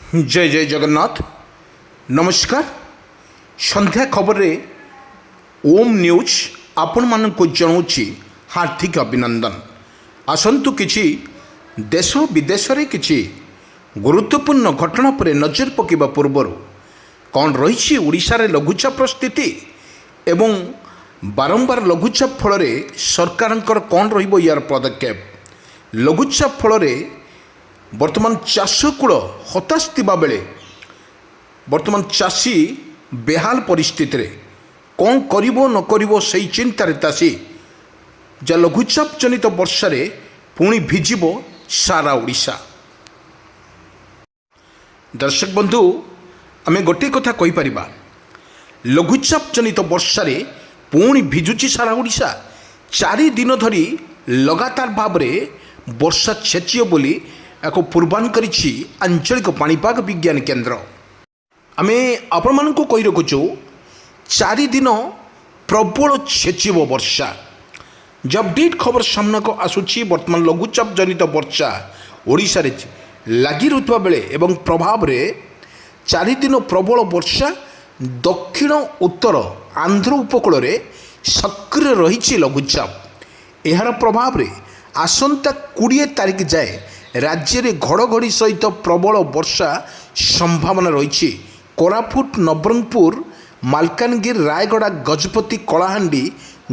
जय जय जगन्नाथ। नमस्कार। संध्या खबर रे ओम न्यूज आपण मानक जनाऊँगी हार्दिक अभिनंदन। आसतु किछि देश विदेश रे किछि गुरुत्वपूर्ण घटना पर नजर पकेबा पूर्वर कौन रही ओडिशा रे लघुचाप स्थिति एवं बारंबार लघुचाप फल सरकार कौन रहिबो यार पदक्षेप। लघुचाप फल वर्तमान चाष कूल हताश थिबा बेले वर्तमान चाषी बेहाल परिस्थिति रे कौन करिबो न करिबो सही चिंतार चाषी जा लघुचाप जनित वर्षा रे पुणी भिजिबो सारा ओडिशा। दर्शक बंधु आमे गोटे कथा कहि परिबा, लघुचाप जनित वर्षा रे पुणी भिजुची सारा ओडिशा। 4 दिन धरी लगातार भाव में वर्षा छेचियो बोली एक पूर्वान करिछि आंचलिक पाणीपाग विज्ञान केन्द्र। आमे आपण मानकु कहि रखुछु 4 दिन प्रबल छेचिबो वर्षा। जब अपडेट खबर सामना को आसुछि वर्तमान लघुचाप जनित वर्षा ओडिशा रे लागि रुतबा बेले एवं प्रभाव रे 4 दिन प्रबल वर्षा दक्षिण उत्तर आंध्र उपकूल रे सक्रिय रही लघुचाप। यार प्रभाव रे आसंता 20 तारिख जाए राज्य रे घड़घड़ी सहित प्रबल वर्षा संभावना रही। कोरापुट, नवरंगपुर, मालकानगिरी, रायगड़ा, गजपति, कलाहांडी,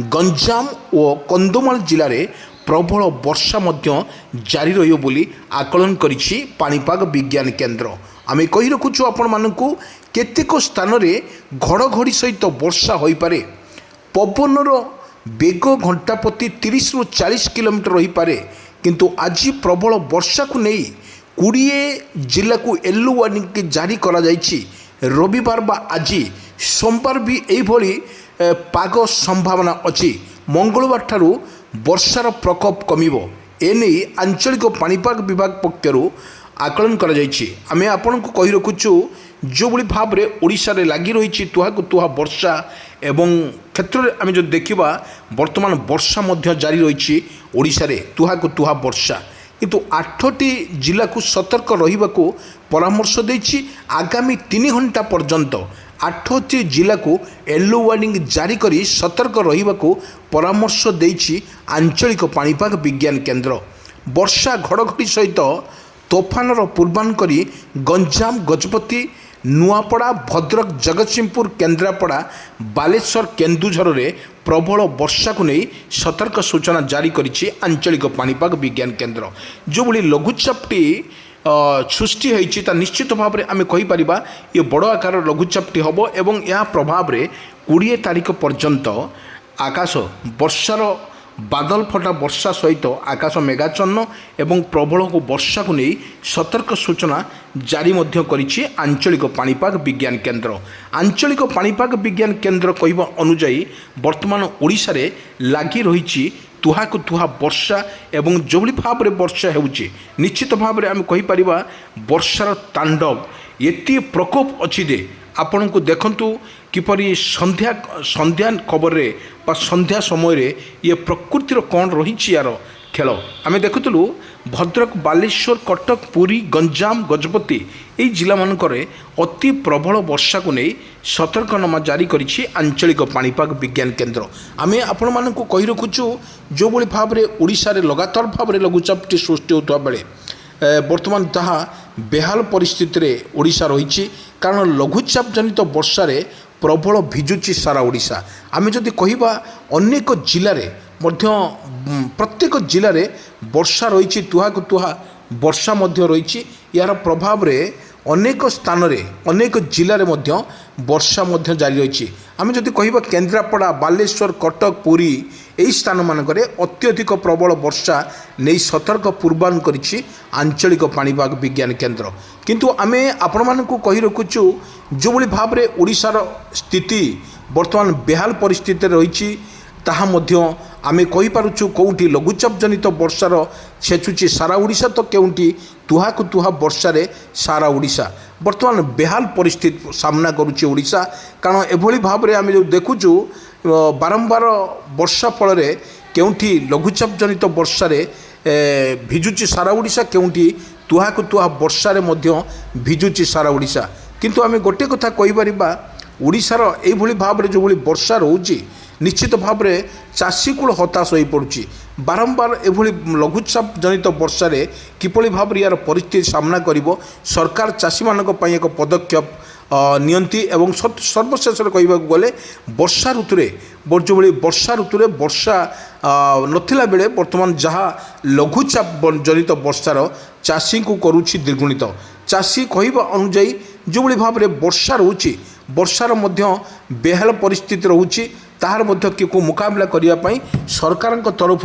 गंजाम और कंधमाल जिले में प्रबल वर्षा मध्य जारी रहियो बोली आकलन करिछि पाणीपाग विज्ञान केन्द्र। आमे कहि रखुछु आपण मानकु केतेक स्थान रे घड़घड़ी सहित वर्षा होई पारे। पवनर बेग घंटा प्रति 30 ରୁ 40 किलोमीटर रही पारे। किंतु आज प्रबल वर्षा को नहीं 20 जिला को येलो वार्निंग जारी करा जायछि। रविवार बा आज सोमवार भी एभली पाग संभावना अछि। मंगलवार ठारू वर्षार प्रकोप कमिबो एने आंचलिक पाणीपाग विभाग पक्षरु आकलन करा जायछि। आमे आपनकु कहि रखुछु जो भली भाव रे ओडिशा रे लागि रहिछि तुहा को तुहा वर्षा एवं क्षेत्र में आम जो देखा वर्तमान वर्षा मध्य जारी रही ओडिशा रे तुहा को तुहा वर्षा। किंतु 8टी जिला को सतर्क रहिबा को परामर्श देछि। आगामी 3 घंटा पर्यंत 8टी जिला को येलो वार्निंग जारी करी सतर्क रहिबा को परामर्श देछि आंचलिक पाणीपाग विज्ञान केन्द्र। वर्षा घड़घड़ी सहित तोफानर पूर्वान करी गंजाम, गजपति, नुआपड़ा, भद्रक, जगतसिंहपुर, केन्द्रापड़ा, बालेश्वर, केन्दुझर रे प्रबल वर्षा को नहीं सतर्क सूचना जारी करिछि आंचलिक पाणीपाग विज्ञान केन्द्र। जो भली लघुचापटी सृष्टि होइछि ता निश्चित भाव में आमे कहि परिबा ये बड़ आकार लघुचापटी हबो एवं या प्रभाव रे 20 तारिख पर्यंत आकाश वर्षार बादल फटा वर्षा सहित आकाश मेघाच्छन्न एवं प्रबल वर्षा को नहीं सतर्क सूचना जारी मध्य करिछि आंचलिक पाणीपाग विज्ञान केन्द्र। आंचलिक पाणीपाग विज्ञान केन्द्र कहवा अनुजाई वर्तमान ओडिशा रे लागि रहिछि तुहा को तुहा वर्षा एवं जोभली भाव में वर्षा होउछि निश्चित भाव में आम कहि परिबा वर्षार तांडव एति प्रकोप अछि जे आपण को देखंतु किपरि संध्या संध्या खबर रे बा संध्या समय रे ये प्रकृतिर कौन रही यार खेल आमे देखुलु। भद्रक, बालेश्वर, कटक, पुरी, गंजाम, गजपति यही जिला मानकरे अति प्रबल वर्षा को नहीं सतर्कनामा जारी करिछि आंचलिक पाणीपाग विज्ञान केन्द्र। आमे आपण मानकु कहि रखुछु जो भली भाव रे ओडिशा रे लगातार भाव रे लघुचापटी सृष्टि होता बेले वर्तमान ताहा बेहाल परिस्थिति रे ओडिशा रही। कारण लघुचाप जनित वर्षा रे प्रबल भिजुची सारा ओडिशा। आमे जदि कहिबा अनेक जिले में मध्य प्रत्येक जिले में वर्षा रही तुहा को तुहा वर्षा मध्य रही। यार प्रभाव रे अनेक स्थान रे अनेक जिले में मध्य वर्षा मध्य जारी रही। आमे जदि कहिबा केन्द्रापड़ा, बालेश्वर, कटक, पुरी यही स्थान मानकरे अत्यधिक प्रबल वर्षा नहीं सतर्क पूर्वान करिछि आंचलिक पाणीपाग विज्ञान केन्द्र। किंतु आमे आपण मानकु कहि रखुछु जो भली भाव रे ओडिशार स्थिति वर्तमान बेहाल परिस्थिति रही ताहा मध्य आमे कहि पारुछु कोउठी लघुचाप जनित वर्षार छेचुची सारा ओडिशा तो केउठी तुहा को तुहा वर्षा रे सारा ओडिशा वर्तमान बेहाल परिस्थिति सामना करुछि ओडिशा। कारण एभली भाव रे आमे जो देखुछु बारंबार वर्षा फल केउठी लघुचाप जनित वर्षा रे भिजुची सारा ओडिशा केउठी तुहाकु तुहा वर्षारे मध्य भिजुची सारा ओडिशा। किंतु आमे गोटे कथा कहि परिबा ओडिशार एभली भाबरे जो भली वर्षा रहउची निश्चित भाव में चाषी कूल हताश हो पड़ुछि। बारंबार एभली लघुचाप जनित वर्षा किपरि भाव में यार परिस्थिति सामना करिवो सरकार चाषी मानक पई एक पदक्षेप नियंती एवं सर्वशेष कहवा गले वर्षा ऋतुरे जो भली वर्षा ऋतुरे वर्षा नथिला बेले वर्तमान जहाँ लघुचाप जनित वर्षार चाषी को करुछि द्विगुणित। चाषी कहवा अनुजाई जो भली भाव में वर्षा रोचे वर्षार मध्य बेहाल परिस्थिति रोचे ताहार मध्य को मुकाबला करने सरकार तरफ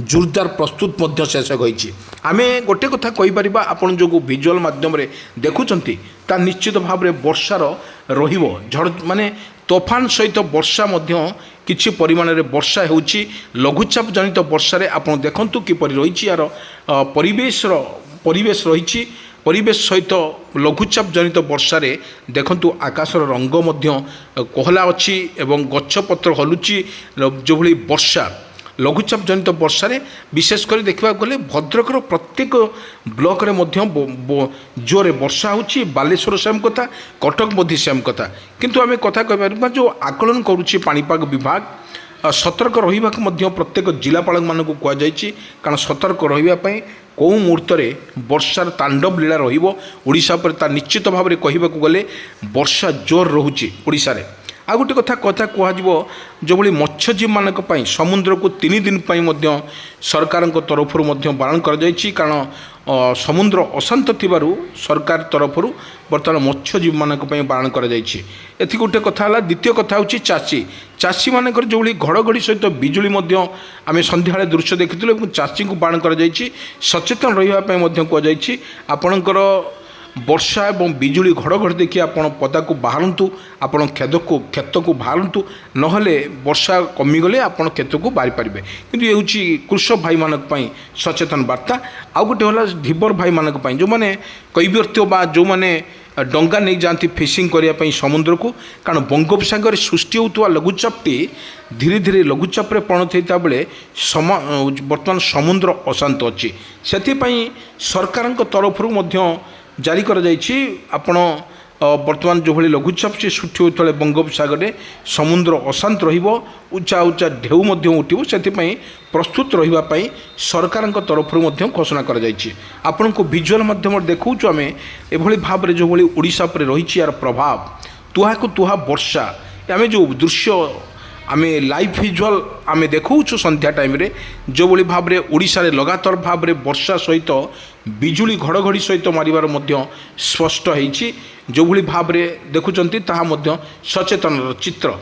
जोरदार प्रस्तुत शेष होती। आम गोटे कथा कहीपर आपन जो विजुअल माध्यम देखुंट ता निश्चित भाव में वर्षार झड़ माने तोफान सहित वर्षा किछि परिमाण रे वर्षा होउछि लघुचाप जनित वर्षा रे आपण देखंतु किपरि रहिछि यार परिवेश रहिछि परिवेश सहित लघुचाप जनित वर्षा रे देखंतु आकाशर रंग मध्य कोहला अछि एवं गछपत्र हलुछि जो भली वर्षा लघुचाप जनित वर्षा रे विशेषकर देखा गले भद्रकर प्रत्येक ब्लॉक रे मध्य जोरे वर्षा होछि। बालेश्वर सेम कथा कटक मध्य सेम कथा किंतु आमे कथा कहबा जो आकलन करुछि पाणीपाग विभाग सतर्क रहिबाक मध्य प्रत्येक जिलापाल मानक कुआ जायछि कारण सतर्क रहिबा पई कौ मुहूर्त वर्षार तांडव लीला रहिबो ओडिशा पर ता निश्चित भाव में कहबाक गले वर्षा जोर रहुछि ओडिशा रे। आ गोटे कथा कहजिवो जो भली मत्स्यजीवी मानक पई समुद्र को 3 दिन पई मध्य सरकार तरफ बारण कर जायछि कारण समुद्र अशांत थिबारु सरकार तरफ बर्तमान मत्स्यजीवी मानक पई बारण कर जायछि। एथि गोटे कथा हला। द्वितीय कथा होछि चाषी मानकर जो भली घड़घड़ी सहित बिजुली मध्य आमे संध्याळे दृश्य देखिथिलु एवं चाषी को बारण कर जायछि सचेतन रहिबा पई मध्य कुआ जायछि। आपणकर वर्षा एवं बिजुली घड़घड़ी देखिए आपण पदा को बाहरतु आपण खेत को बाहरतु नहले वर्षा कमिगले आपण खेत को बाहरी पारे कि ये कृषक भाई मानक पई सचेतन वार्ता। आ गोटे होला धीवर भाई मानक पई जो माने कैवर्त्य बा जो माने डंगा नहीं जाती फिशिंग करने समुद्र को कारण बंगोपसागर सृष्टि होता लघुचापटी धीरे धीरे लघुचाप परिणत होता बेले बर्तमान समुद्र अशांत अच्छी से सरकार तरफ जारी कर आपण बर्तमान जो भली लघुचाप से सृष्टि होता बंगोपसागर में समुद्र अशांत उच्चा उच्चा ढेउ उठो से प्रस्तुत रही सरकार तरफ घोषणा कर आपण को विजुअल माध्यम देखा आम एभली भाव में जो भली ओडिशा पर रही यार प्रभाव तुहाकु तुहा वर्षा आम जो दृश्य आम लाइव विजुअल आम देखु संध्या टाइम रे जो भली भाव में ओडिशा रे लगातार भाव में वर्षा सहित बिजुली घड़घड़ी सहित मारिबार मध्य स्पष्ट होईछि जो भली भाव में देखुचंती ताहा मध्य सचेतन चित्र।